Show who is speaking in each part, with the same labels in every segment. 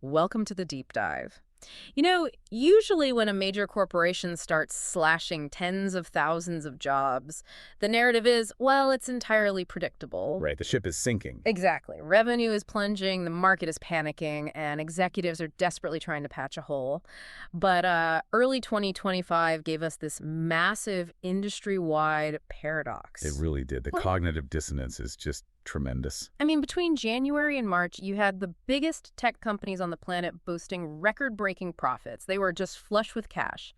Speaker 1: Welcome to the deep dive. Usually when a major corporation starts slashing tens of thousands of jobs, the narrative is, well, it's entirely predictable.
Speaker 2: Right, the ship is sinking.
Speaker 1: Exactly. Revenue is plunging, the market is panicking, and executives are desperately trying to patch a hole. But early 2025 gave us this massive industry-wide
Speaker 2: It
Speaker 1: paradox.
Speaker 2: really did. The cognitive dissonance is just tremendous.
Speaker 1: I mean, between January and March, you had the biggest tech companies on the planet boasting record-breaking profits. They were just flush with cash.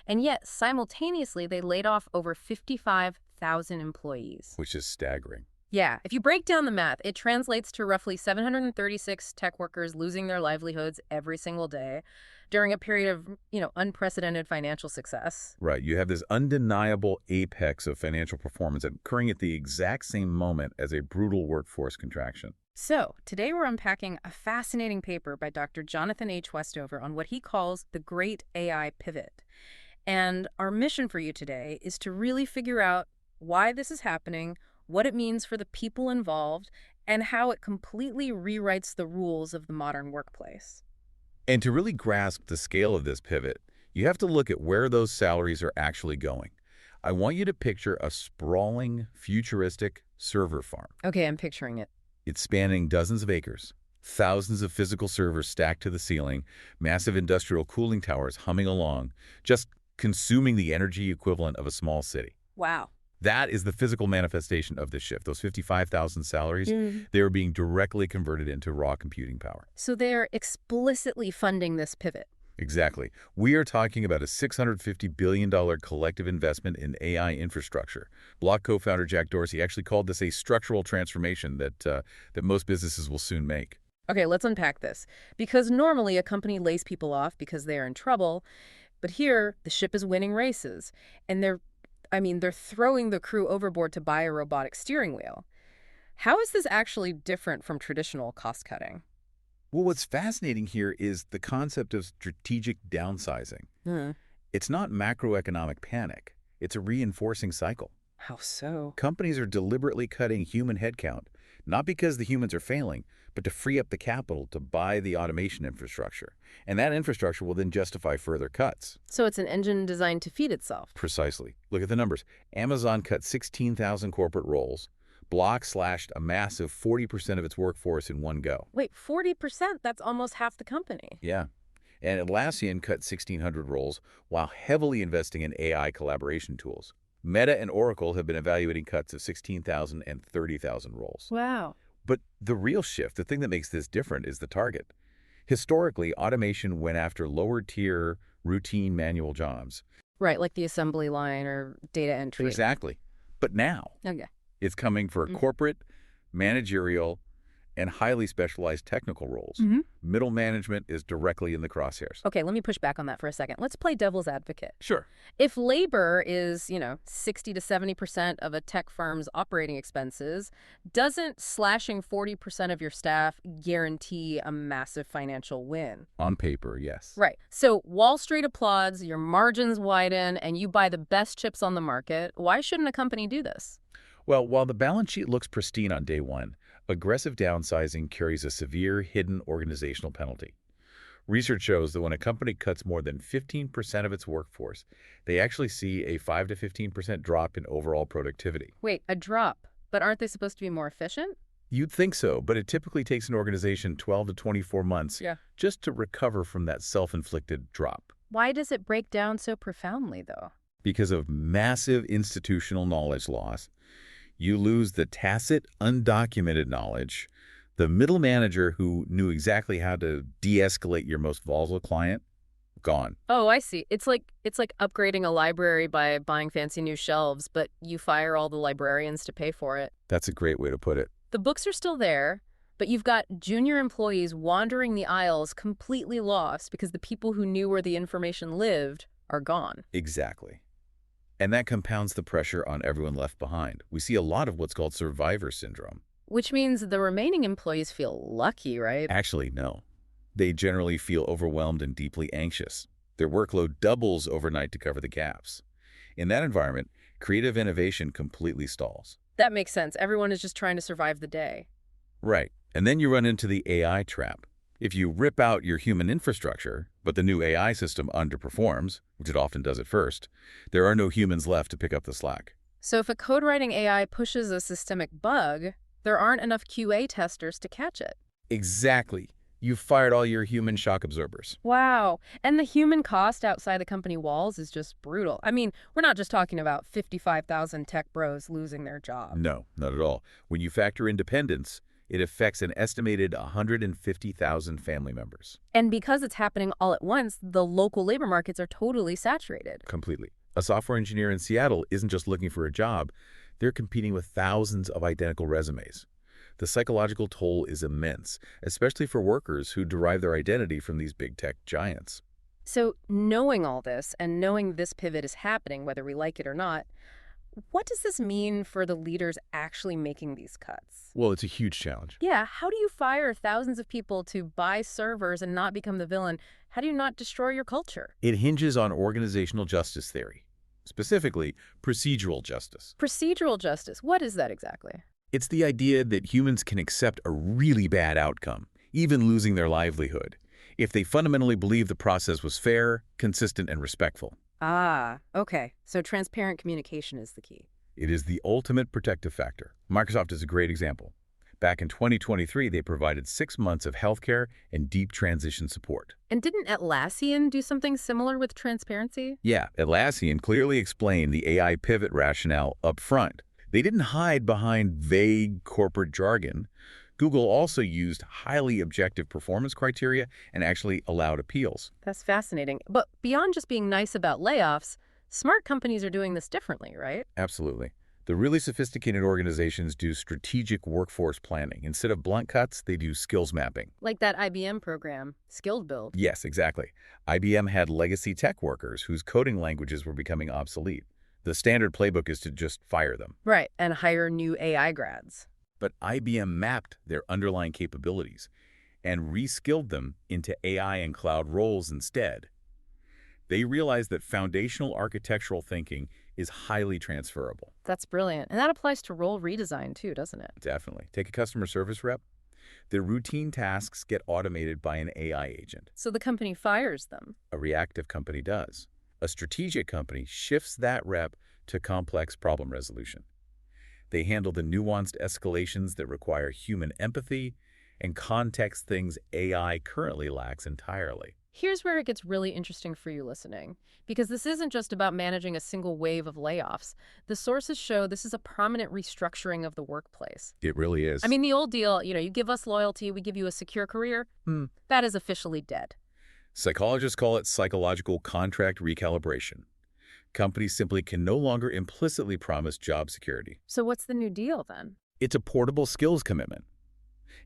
Speaker 1: And yet, simultaneously, they laid off over 55,000 employees.
Speaker 2: Which is staggering.
Speaker 1: Yeah, if you break down the math, it translates to roughly 736 tech workers losing their livelihoods every single day during a period of, unprecedented financial success.
Speaker 2: Right, you have this undeniable apex of financial performance occurring at the exact same moment as a brutal workforce contraction.
Speaker 1: So, today we're unpacking a fascinating paper by Dr. Jonathan H. Westover on what he calls the Great AI Pivot. And our mission for you today is to really figure out why this is happening, what it means for the people involved, and how it completely rewrites the rules of the modern workplace.
Speaker 2: And to really grasp the scale of this pivot, you have to look at where those salaries are actually going. I want you to picture a sprawling, futuristic server farm.
Speaker 1: Okay, I'm picturing it.
Speaker 2: It's spanning dozens of acres, thousands of physical servers stacked to the ceiling, massive industrial cooling towers humming along, just consuming the energy equivalent of a small city.
Speaker 1: Wow.
Speaker 2: That is the physical manifestation of this shift. Those 55,000 salaries, they are being directly converted into raw computing power.
Speaker 1: So they're explicitly funding this pivot.
Speaker 2: Exactly. We are talking about a $650 billion collective investment in AI infrastructure. Block co-founder Jack Dorsey actually called this a structural transformation that most businesses will soon make.
Speaker 1: Okay, let's unpack this. Because normally a company lays people off because they are in trouble, but here the ship is winning races, and they're throwing the crew overboard to buy a robotic steering wheel. How is this actually different from traditional cost cutting?
Speaker 2: Well, what's fascinating here is the concept of strategic downsizing.
Speaker 1: Hmm.
Speaker 2: It's not macroeconomic panic. It's a reinforcing cycle.
Speaker 1: How so?
Speaker 2: Companies are deliberately cutting human headcount, not because the humans are failing, but to free up the capital to buy the automation infrastructure. And that infrastructure will then justify further cuts.
Speaker 1: So it's an engine designed to feed itself.
Speaker 2: Precisely. Look at the numbers. Amazon cut 16,000 corporate roles. Block slashed a massive 40% of its workforce in one go.
Speaker 1: Wait, 40%? That's almost half the company.
Speaker 2: Yeah. And Atlassian cut 1,600 roles while heavily investing in AI collaboration tools. Meta and Oracle have been evaluating cuts of 16,000 and 30,000 roles.
Speaker 1: Wow.
Speaker 2: But the real shift, the thing that makes this different, is the target. Historically, automation went after lower-tier, routine manual jobs.
Speaker 1: Right, like the assembly line or data entry.
Speaker 2: Exactly. But now,
Speaker 1: Okay.
Speaker 2: it's coming for corporate, managerial, and highly specialized technical roles. Middle management is directly in the crosshairs.
Speaker 1: Okay, let me push back on that for a second. Let's play devil's advocate.
Speaker 2: Sure.
Speaker 1: If labor is, 60 to 70% of a tech firm's operating expenses, doesn't slashing 40% of your staff guarantee a massive financial win?
Speaker 2: On paper, yes.
Speaker 1: Right. So Wall Street applauds, your margins widen, and you buy the best chips on the market. Why shouldn't a company do this?
Speaker 2: Well, while the balance sheet looks pristine on day one, aggressive downsizing carries a severe hidden organizational penalty. Research shows that when a company cuts more than 15% of its workforce, they actually see a 5 to 15% drop in overall productivity.
Speaker 1: Wait, a drop. But aren't they supposed to be more efficient?
Speaker 2: You'd think so, but it typically takes an organization 12 to 24 months just to recover from that self-inflicted drop.
Speaker 1: Why does it break down so profoundly, though?
Speaker 2: Because of massive institutional knowledge loss, you lose the tacit, undocumented knowledge. The middle manager who knew exactly how to de-escalate your most volatile client, gone.
Speaker 1: Oh, I see. It's like upgrading a library by buying fancy new shelves, but you fire all the librarians to pay for it.
Speaker 2: That's a great way to put it.
Speaker 1: The books are still there, but you've got junior employees wandering the aisles completely lost because the people who knew where the information lived are gone.
Speaker 2: Exactly. And that compounds the pressure on everyone left behind. We see a lot of what's called survivor syndrome.
Speaker 1: Which means the remaining employees feel lucky, right?
Speaker 2: Actually, no. They generally feel overwhelmed and deeply anxious. Their workload doubles overnight to cover the gaps. In that environment, creative innovation completely stalls.
Speaker 1: That makes sense. Everyone is just trying to survive the day.
Speaker 2: Right. And then you run into the AI trap. If you rip out your human infrastructure, but the new AI system underperforms, which it often does at first, there are no humans left to pick up the slack.
Speaker 1: So if a code writing AI pushes a systemic bug, there aren't enough QA testers to catch it.
Speaker 2: Exactly. You've fired all your human shock absorbers.
Speaker 1: Wow. And the human cost outside the company walls is just brutal. I mean, we're not just talking about 55,000 tech bros losing their job.
Speaker 2: No, not at all. When you factor in dependence, it affects an estimated 150,000 family members.
Speaker 1: And because it's happening all at once, the local labor markets are totally saturated.
Speaker 2: Completely. A software engineer in Seattle isn't just looking for a job, they're competing with thousands of identical resumes. The psychological toll is immense, especially for workers who derive their identity from these big tech giants.
Speaker 1: So knowing all this and knowing this pivot is happening, whether we like it or not, what does this mean for the leaders actually making these cuts?
Speaker 2: Well, it's a huge challenge.
Speaker 1: Yeah, how do you fire thousands of people to buy servers and not become the villain? How do you not destroy your culture?
Speaker 2: It hinges on organizational justice theory, specifically procedural justice.
Speaker 1: Procedural justice, what is that exactly?
Speaker 2: It's the idea that humans can accept a really bad outcome, even losing their livelihood, if they fundamentally believe the process was fair, consistent, and respectful.
Speaker 1: Ah, okay. So transparent communication is the key.
Speaker 2: It is the ultimate protective factor. Microsoft is a great example. Back in 2023, they provided 6 months of healthcare and deep transition support.
Speaker 1: And didn't Atlassian do something similar with transparency?
Speaker 2: Yeah, Atlassian clearly explained the AI pivot rationale up front. They didn't hide behind vague corporate jargon. Google also used highly objective performance criteria and actually allowed appeals.
Speaker 1: That's fascinating. But beyond just being nice about layoffs, smart companies are doing this differently, right?
Speaker 2: Absolutely. The really sophisticated organizations do strategic workforce planning. Instead of blunt cuts, they do skills mapping.
Speaker 1: Like that IBM program, Skilled Build.
Speaker 2: Yes, exactly. IBM had legacy tech workers whose coding languages were becoming obsolete. The standard playbook is to just fire them.
Speaker 1: Right, and hire new AI grads.
Speaker 2: But IBM mapped their underlying capabilities and reskilled them into AI and cloud roles instead. They realized that foundational architectural thinking is highly transferable.
Speaker 1: That's brilliant. And that applies to role redesign too, doesn't it?
Speaker 2: Definitely. Take a customer service rep. Their routine tasks get automated by an AI agent.
Speaker 1: So the company fires them.
Speaker 2: A reactive company does. A strategic company shifts that rep to complex problem resolution. They handle the nuanced escalations that require human empathy and context, things AI currently lacks entirely.
Speaker 1: Here's where it gets really interesting for you listening, because this isn't just about managing a single wave of layoffs. The sources show this is a prominent restructuring of the workplace.
Speaker 2: It really is.
Speaker 1: I mean, the old deal, you give us loyalty, we give you a secure career, that is officially dead.
Speaker 2: Psychologists call it psychological contract recalibration. Companies simply can no longer implicitly promise job security.
Speaker 1: So what's the new deal then?
Speaker 2: It's a portable skills commitment.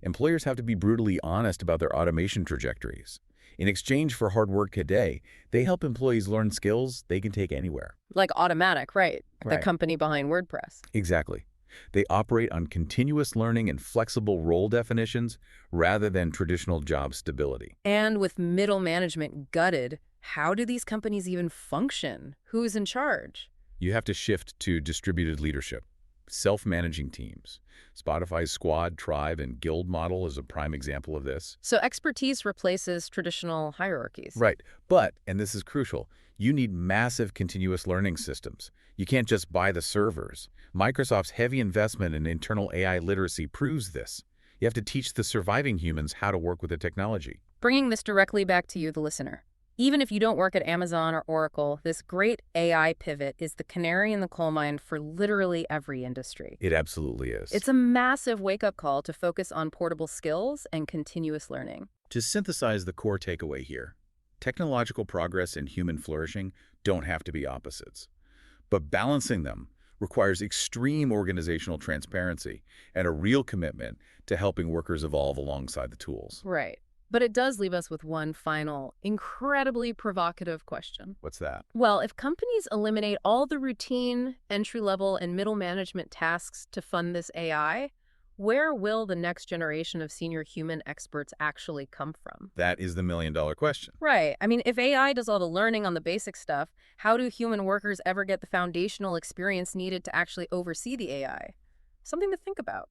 Speaker 2: Employers have to be brutally honest about their automation trajectories. In exchange for hard work today, they help employees learn skills they can take anywhere.
Speaker 1: Like Automatic, right? The
Speaker 2: Right.
Speaker 1: company behind WordPress.
Speaker 2: Exactly. They operate on continuous learning and flexible role definitions rather than traditional job stability.
Speaker 1: And with middle management gutted, how do these companies even function? Who's in charge?
Speaker 2: You have to shift to distributed leadership, self-managing teams. Spotify's squad, tribe, and guild model is a prime example of this.
Speaker 1: So expertise replaces traditional hierarchies.
Speaker 2: Right. But, and this is crucial, you need massive continuous learning systems. You can't just buy the servers. Microsoft's heavy investment in internal AI literacy proves this. You have to teach the surviving humans how to work with the technology.
Speaker 1: Bringing this directly back to you, the listener. Even if you don't work at Amazon or Oracle, this great AI pivot is the canary in the coal mine for literally every industry.
Speaker 2: It absolutely is.
Speaker 1: It's a massive wake-up call to focus on portable skills and continuous learning.
Speaker 2: To synthesize the core takeaway here, technological progress and human flourishing don't have to be opposites. But balancing them requires extreme organizational transparency and a real commitment to helping workers evolve alongside the tools.
Speaker 1: Right. But it does leave us with one final, incredibly provocative question.
Speaker 2: What's that?
Speaker 1: Well, if companies eliminate all the routine, entry-level, and middle management tasks to fund this AI, where will the next generation of senior human experts actually come from?
Speaker 2: That is the million-dollar question.
Speaker 1: Right. I mean, if AI does all the learning on the basic stuff, how do human workers ever get the foundational experience needed to actually oversee the AI? Something to think about.